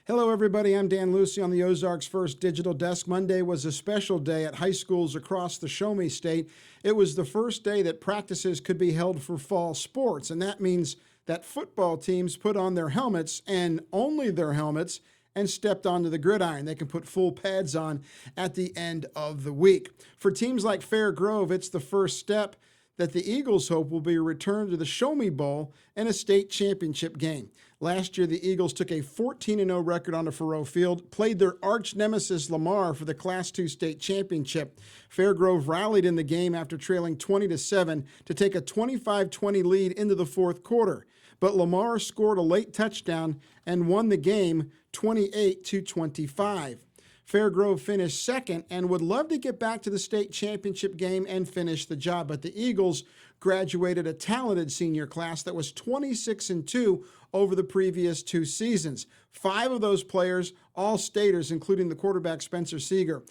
Hello, everybody. I'm Dan Lucy on the Ozarks First Digital Desk. Monday was a special day at high schools across the Show Me State. It was the first day that practices could be held for fall sports, and that means that football teams put on their helmets and only their helmets and stepped onto the gridiron. They can put full pads on at the end of the week. For teams like Fair Grove, it's the first step that the Eagles hope will be a return to the Show Me Bowl and a state championship game. Last year, the Eagles took a 14-0 record onto Faurot Field, played their arch nemesis Lamar for the Class II state championship. Fair Grove rallied in the game after trailing 20-7 to take a 25-20 lead into the fourth quarter. But Lamar scored a late touchdown and won the game 28-25. Fair Grove finished second and would love to get back to the state championship game and finish the job. But the Eagles graduated a talented senior class that was 26-2 over the previous two seasons. 5 of those players, all staters, including the quarterback Spencer Seeger.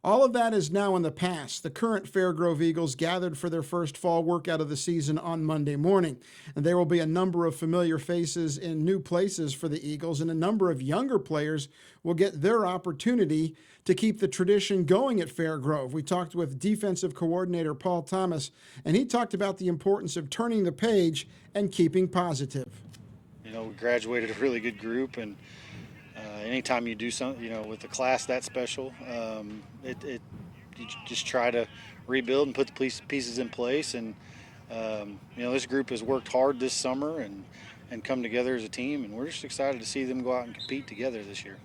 All of that is now in the past. The current Fair Grove Eagles gathered for their first fall workout of the season on Monday morning. And there will be a number of familiar faces in new places for the Eagles, and a number of younger players will get their opportunity to keep the tradition going at Fair Grove. We talked with defensive coordinator Paul Thomas, and he talked about the importance of turning the page and keeping positive. You know, we graduated a really good group, and anytime you do something, you know, with a class that special, you just try to rebuild and put the pieces in place. And you know, this group has worked hard this summer and come together as a team, and we're just excited to see them go out and compete together this year.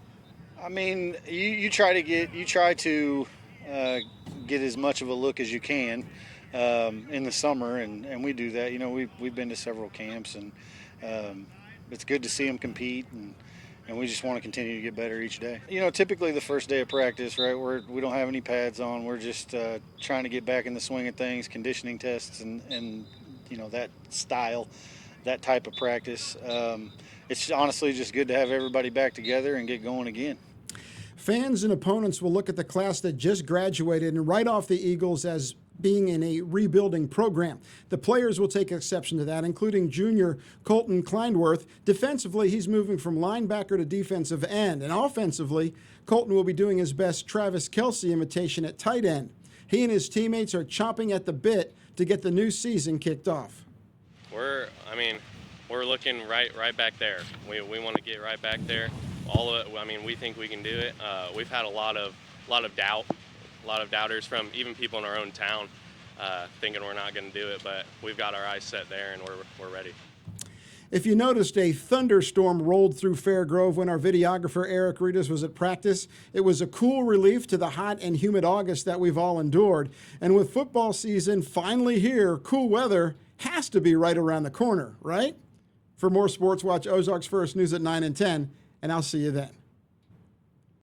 I mean, you try to get as much of a look as you can in the summer, and we do that. You know, we've been to several camps, and it's good to see them compete, and we just want to continue to get better each day. You know, typically the first day of practice, right, we don't have any pads on. We're just trying to get back in the swing of things, conditioning tests, and you know, that style, that type of practice. It's honestly just good to have everybody back together and get going again. Fans and opponents will look at the class that just graduated and write off the Eagles as being in a rebuilding program. The players will take exception to that, including junior Colton Kleinworth. Defensively, he's moving from linebacker to defensive end. And offensively, Colton will be doing his best Travis Kelce imitation at tight end. He and his teammates are chomping at the bit to get the new season kicked off. We're looking right back there. We want to get right back there. All of it. I mean, we think we can do it. We've had a lot of doubt. A lot of doubters from even people in our own town thinking we're not going to do it, but we've got our eyes set there and we're ready. If you noticed, a thunderstorm rolled through Fair Grove when our videographer Eric Ritas was at practice. It was a cool relief to the hot and humid August that we've all endured. And with football season finally here, cool weather has to be right around the corner, right? For more sports, watch Ozarks First News at 9 and 10, and I'll see you then.